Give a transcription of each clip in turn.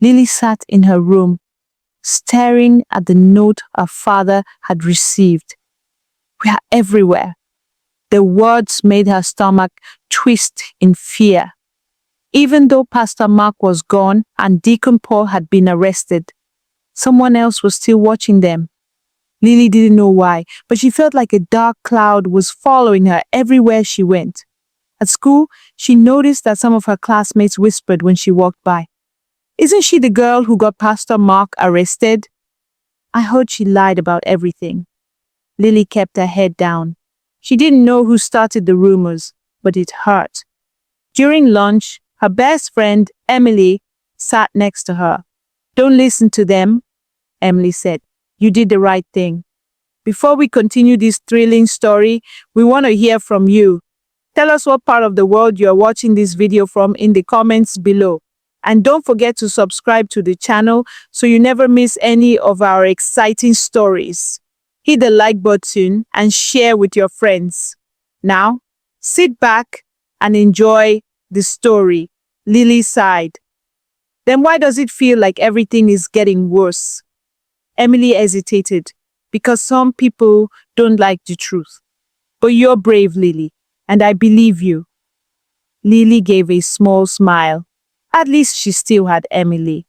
Lily sat in her room, staring at the note her father had received. "We are everywhere." The words made her stomach twist in fear. Even though Pastor Mark was gone and Deacon Paul had been arrested, someone else was still watching them. Lily didn't know why, but she felt like a dark cloud was following her everywhere she went. At school, she noticed that some of her classmates whispered when she walked by, "Isn't she the girl who got Pastor Mark arrested?" I heard she lied about everything. Lily kept her head down. She didn't know who started the rumors, but it hurt. During lunch, her best friend, Emily, sat next to her. "Don't listen to them," Emily said. "You did the right thing." "Before we continue this thrilling story, we want to hear from you. Tell us what part of the world you're watching this video from in the comments below. And don't forget to subscribe to the channel so you never miss any of our exciting stories. Hit the like button and share with your friends. Now, sit back and enjoy the story. Lily sighed. "Then why does it feel like everything is getting worse?" Emily hesitated. "Because some people don't like the truth. But you're brave, Lily, and I believe you." Lily gave a small smile. At least she still had Emily.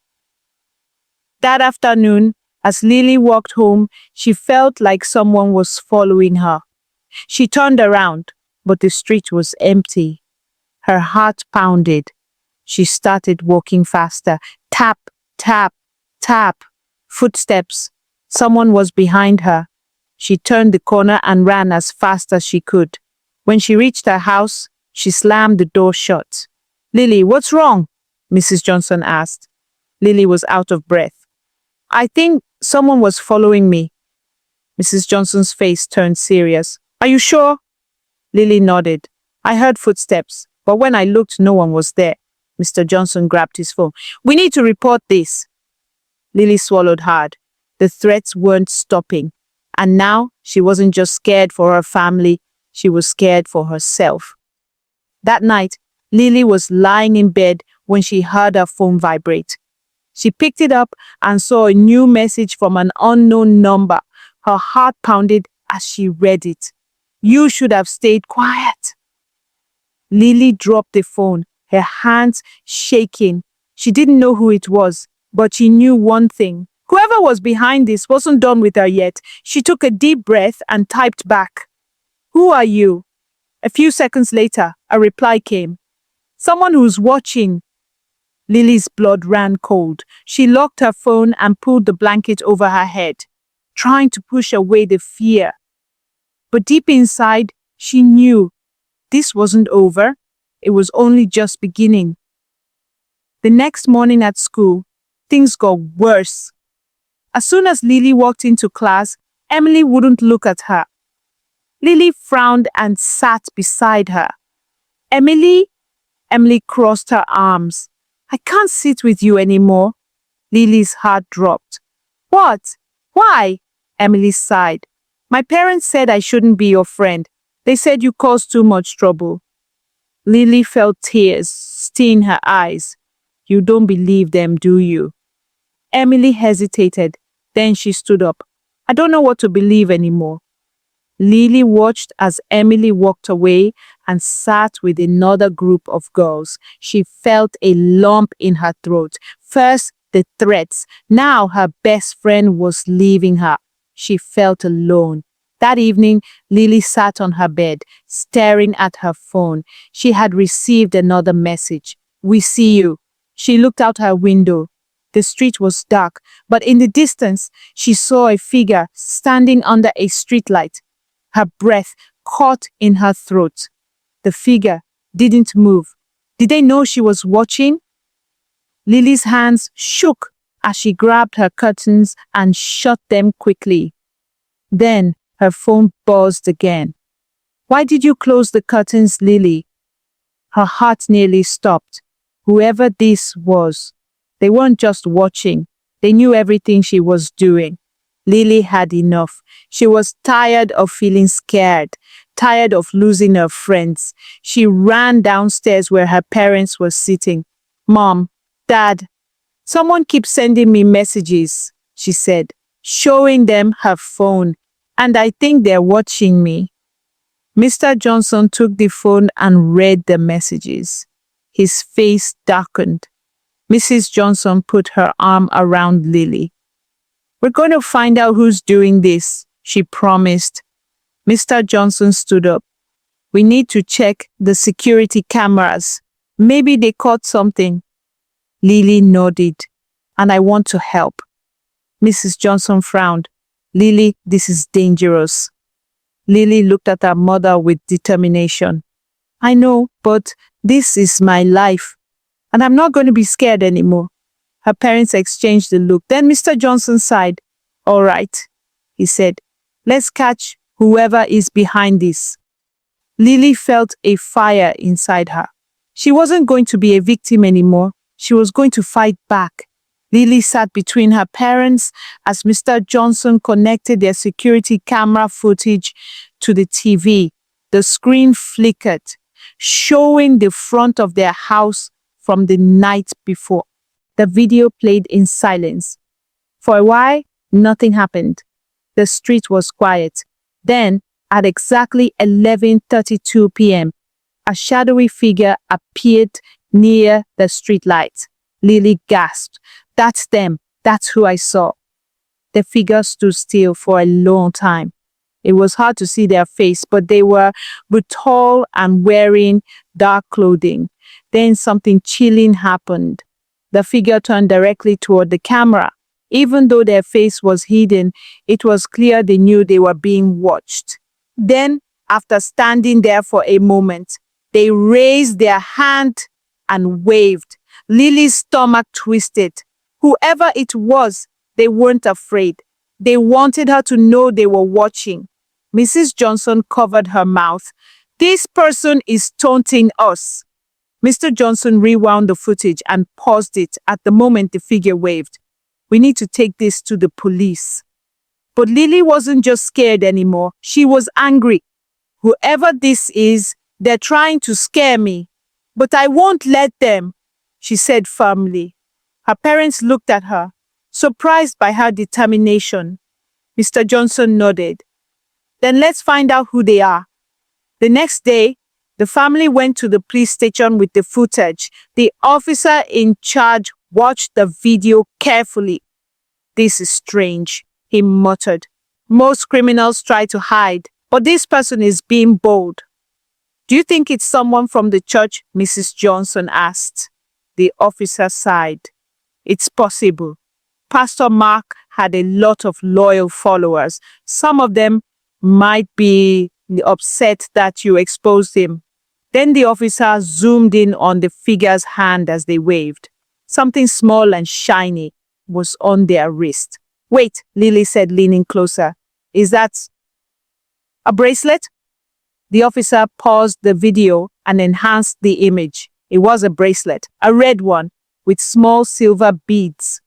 That afternoon, as Lily walked home, she felt like someone was following her. She turned around, but the street was empty. Her heart pounded. She started walking faster. Tap, tap, tap. Footsteps. Someone was behind her. She turned the corner and ran as fast as she could. When she reached her house, she slammed the door shut. "Lily, what's wrong?" Mrs. Johnson asked. Lily was out of breath. "I think someone was following me." Mrs. Johnson's face turned serious. "Are you sure?" Lily nodded. "I heard footsteps, but when I looked, no one was there." Mr. Johnson grabbed his phone. "We need to report this." Lily swallowed hard. The threats weren't stopping. And now she wasn't just scared for her family, she was scared for herself. That night, Lily was lying in bed when she heard her phone vibrate. She picked it up and saw a new message from an unknown number. Her heart pounded as she read it. "You should have stayed quiet." Lily dropped the phone, her hands shaking. She didn't know who it was, but she knew one thing. Whoever was behind this wasn't done with her yet. She took a deep breath and typed back, "Who are you?" A few seconds later, a reply came. "Someone who's watching." Lily's blood ran cold. She locked her phone and pulled the blanket over her head, trying to push away the fear. But deep inside, she knew this wasn't over. It was only just beginning. The next morning at school, things got worse. As soon as Lily walked into class, Emily wouldn't look at her. Lily frowned and sat beside her. "Emily?" Emily crossed her arms. "I can't sit with you anymore." Lily's heart dropped. "What? Why?" Emily sighed. "My parents said I shouldn't be your friend. They said you caused too much trouble." Lily felt tears stain her eyes. "You don't believe them, do you?" Emily hesitated. Then she stood up. "I don't know what to believe anymore." Lily watched as Emily walked away and sat with another group of girls. She felt a lump in her throat. First, the threats. Now her best friend was leaving her. She felt alone. That evening, Lily sat on her bed, staring at her phone. She had received another message. "We see you." She looked out her window. The street was dark, but in the distance, she saw a figure standing under a streetlight. Her breath caught in her throat. The figure didn't move. Did they know she was watching? Lily's hands shook as she grabbed her curtains and shut them quickly. Then her phone buzzed again. "Why did you close the curtains, Lily?" Her heart nearly stopped. Whoever this was, they weren't just watching. They knew everything she was doing. Lily had enough. She was tired of feeling scared, tired of losing her friends. She ran downstairs where her parents were sitting. "Mom, Dad, Someone keeps sending me messages, she said, showing them her phone, and I think they're watching me. Mr. Johnson took the phone and read the messages. His face darkened. Mrs. Johnson put her arm around Lily. We're going to find out who's doing this, she promised. Mr. Johnson stood up. We need to check the security cameras. Maybe they caught something. Lily nodded. And I want to help. Mrs. Johnson frowned. Lily, this is dangerous. Lily looked at her mother with determination. I know, but this is my life. And I'm not going to be scared anymore. Her parents exchanged a look. Then Mr. Johnson sighed. All right, he said. Let's catch whoever is behind this. Lily felt a fire inside her. She wasn't going to be a victim anymore. She was going to fight back. Lily sat between her parents as Mr. Johnson connected their security camera footage to the TV. The screen flickered, showing the front of their house from the night before. The video played in silence. For a while, nothing happened. The street was quiet. Then, at exactly 11:32 p.m., a shadowy figure appeared near the streetlight. Lily gasped. That's them. That's who I saw. The figure stood still for a long time. It was hard to see their face, but they were tall and wearing dark clothing. Then something chilling happened. The figure turned directly toward the camera. Even though their face was hidden, it was clear they knew they were being watched. Then, after standing there for a moment, they raised their hand and waved. Lily's stomach twisted. Whoever it was, they weren't afraid. They wanted her to know they were watching. Mrs. Johnson covered her mouth. This person is taunting us. Mr. Johnson rewound the footage and paused it at the moment the figure waved. We need to take this to the police. But Lily wasn't just scared anymore. She was angry. Whoever this is, they're trying to scare me. But I won't let them, she said firmly. Her parents looked at her, surprised by her determination. Mr. Johnson nodded. Then let's find out who they are. The next day, the family went to the police station with the footage. The officer in charge watched the video carefully. This is strange, he muttered. Most criminals try to hide, but this person is being bold. Do you think it's someone from the church? Mrs. Johnson asked. The officer sighed. It's possible. Pastor Mark had a lot of loyal followers. Some of them might be upset that you exposed him. Then the officer zoomed in on the figure's hand as they waved. Something small and shiny was on their wrist. Wait, Lily said, leaning closer. Is that a bracelet? The officer paused the video and enhanced the image. It was a bracelet, a red one, with small silver beads.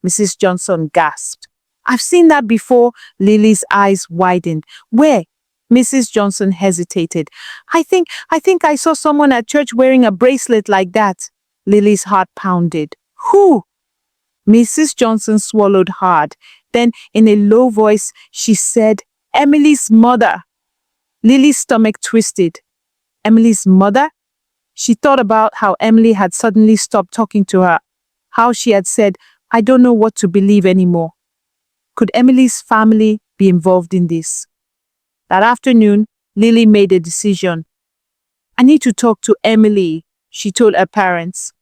Mrs. Johnson gasped. I've seen that before. Lily's eyes widened. Where? Mrs. Johnson hesitated. I think I saw someone at church wearing a bracelet like that. Lily's heart pounded. Who? Mrs. Johnson swallowed hard. Then, in a low voice, she said, Emily's mother. Lily's stomach twisted. Emily's mother? She thought about how Emily had suddenly stopped talking to her, how she had said, I don't know what to believe anymore. Could Emily's family be involved in this? That afternoon, Lily made a decision. I need to talk to Emily, she told her parents.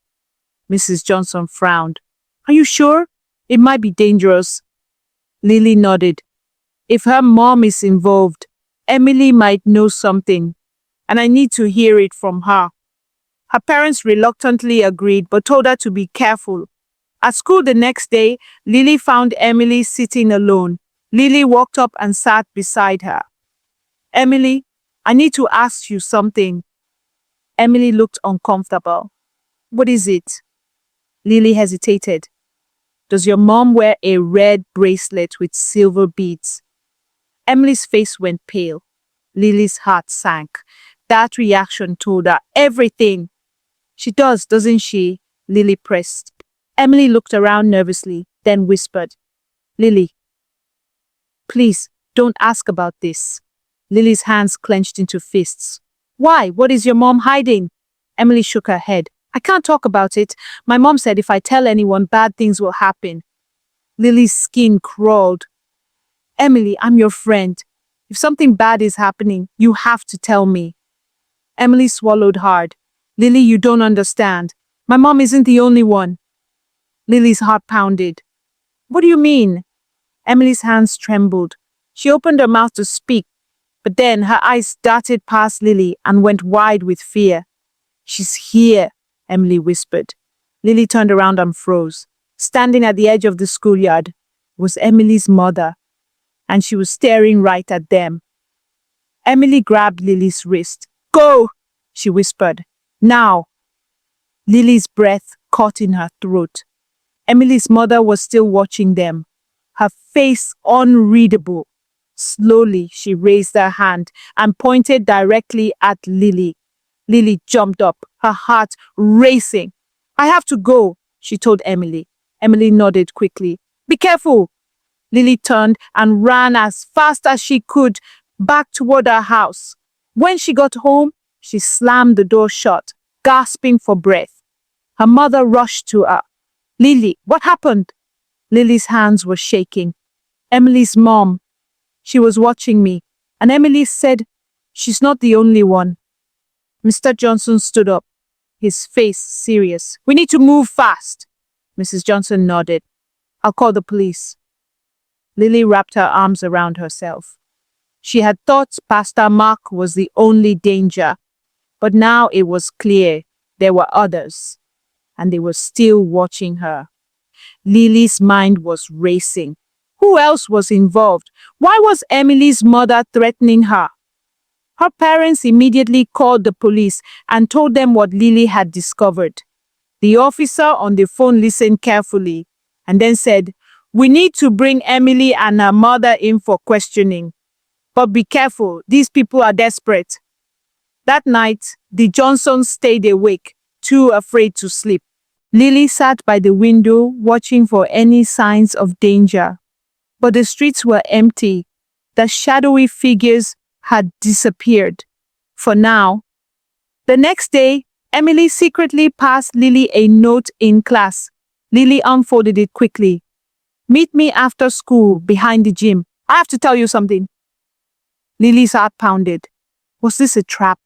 Mrs. Johnson frowned. Are you sure? It might be dangerous. Lily nodded. If her mom is involved, Emily might know something, and I need to hear it from her. Her parents reluctantly agreed, but told her to be careful. At school the next day, Lily found Emily sitting alone. Lily walked up and sat beside her. Emily, I need to ask you something. Emily looked uncomfortable. What is it? Lily hesitated. Does your mom wear a red bracelet with silver beads? Emily's face went pale. Lily's heart sank. That reaction told her everything. She does, doesn't she? Lily pressed. Emily looked around nervously, then whispered, Lily, please, don't ask about this. Lily's hands clenched into fists. Why? What is your mom hiding? Emily shook her head. I can't talk about it. My mom said if I tell anyone, bad things will happen. Lily's skin crawled. Emily, I'm your friend. If something bad is happening, you have to tell me. Emily swallowed hard. Lily, you don't understand. My mom isn't the only one. Lily's heart pounded. What do you mean? Emily's hands trembled. She opened her mouth to speak, but then her eyes darted past Lily and went wide with fear. She's here, Emily whispered. Lily turned around and froze. Standing at the edge of the schoolyard was Emily's mother, and she was staring right at them. Emily grabbed Lily's wrist. Go, she whispered. Now. Lily's breath caught in her throat. Emily's mother was still watching them, her face unreadable. Slowly, she raised her hand and pointed directly at Lily. Lily jumped up, her heart racing. I have to go, she told Emily. Emily nodded quickly. Be careful. Lily turned and ran as fast as she could back toward her house. When she got home, she slammed the door shut, gasping for breath. Her mother rushed to her. Lily, what happened? Lily's hands were shaking. Emily's mom. She was watching me, and Emily said, she's not the only one. Mr. Johnson stood up, his face serious. We need to move fast. Mrs. Johnson nodded. I'll call the police. Lily wrapped her arms around herself. She had thought Pastor Mark was the only danger, but now it was clear there were others, and they were still watching her. Lily's mind was racing. Who else was involved? Why was Emily's mother threatening her? Her parents immediately called the police and told them what Lily had discovered. The officer on the phone listened carefully and then said, we need to bring Emily and her mother in for questioning. But be careful, these people are desperate. That night, the Johnsons stayed awake, too afraid to sleep. Lily sat by the window watching for any signs of danger. But the streets were empty. The shadowy figures had disappeared. For now. The next day, Emily secretly passed Lily a note in class. Lily unfolded it quickly. Meet me after school behind the gym. I have to tell you something. Lily's heart pounded. Was this a trap?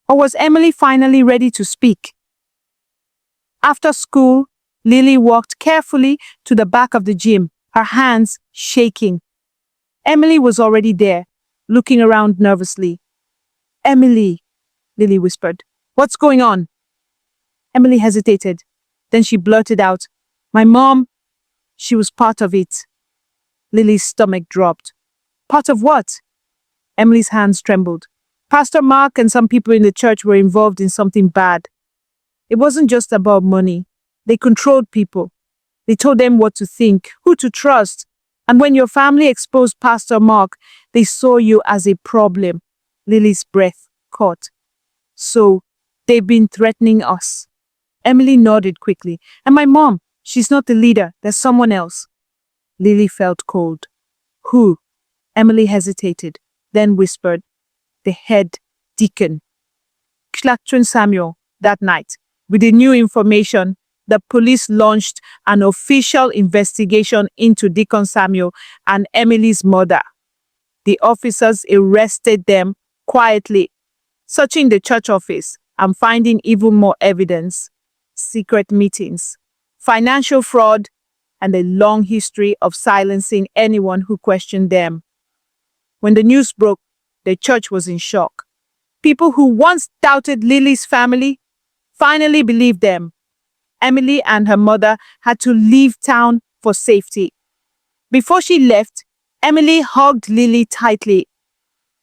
Or was Emily finally ready to speak? After school, Lily walked carefully to the back of the gym, her hands shaking. Emily was already there, looking around nervously. Emily, Lily whispered. What's going on? Emily hesitated. Then she blurted out, my mom, she was part of it. Lily's stomach dropped. Part of what? Emily's hands trembled. Pastor Mark and some people in the church were involved in something bad. It wasn't just about money. They controlled people. They told them what to think, who to trust. And when your family exposed Pastor Mark, they saw you as a problem. Lily's breath caught. So, they've been threatening us. Emily nodded quickly. And my mom, she's not the leader. There's someone else. Lily felt cold. Who? Emily hesitated, then whispered. The head deacon. Clarkson Samuel. That night, with the new information, the police launched an official investigation into Deacon Samuel and Emily's mother. The officers arrested them quietly, searching the church office and finding even more evidence, secret meetings, financial fraud, and a long history of silencing anyone who questioned them. When the news broke, the church was in shock. People who once doubted Lily's family finally believed them. Emily and her mother had to leave town for safety. Before she left, Emily hugged Lily tightly.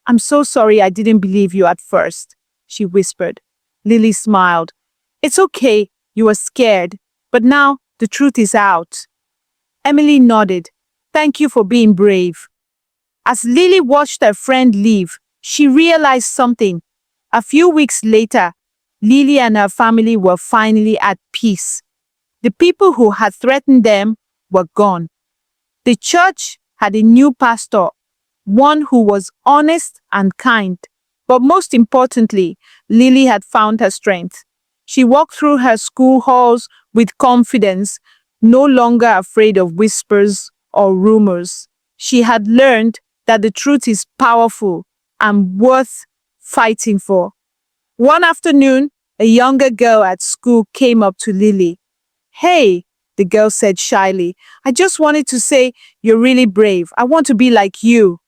I'm so sorry I didn't believe you at first, she whispered. Lily smiled. It's okay, you were scared, but now the truth is out. Emily nodded. Thank you for being brave. As Lily watched her friend leave, she realized something. A few weeks later, Lily and her family were finally at peace. The people who had threatened them were gone. The church had a new pastor, one who was honest and kind. But most importantly, Lily had found her strength. She walked through her school halls with confidence, no longer afraid of whispers or rumors. She had learned that the truth is powerful and worth fighting for. One afternoon, a younger girl at school came up to Lily. "Hey," the girl said shyly, "I just wanted to say you're really brave. I want to be like you."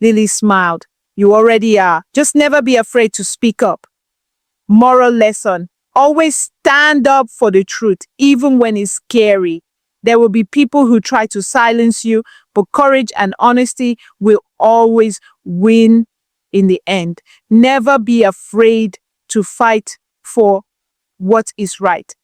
Lily smiled. "You already are. Just never be afraid to speak up." Moral lesson: always stand up for the truth, even when it's scary. There will be people who try to silence you, but courage and honesty will always win in the end. Never be afraid to fight for what is right.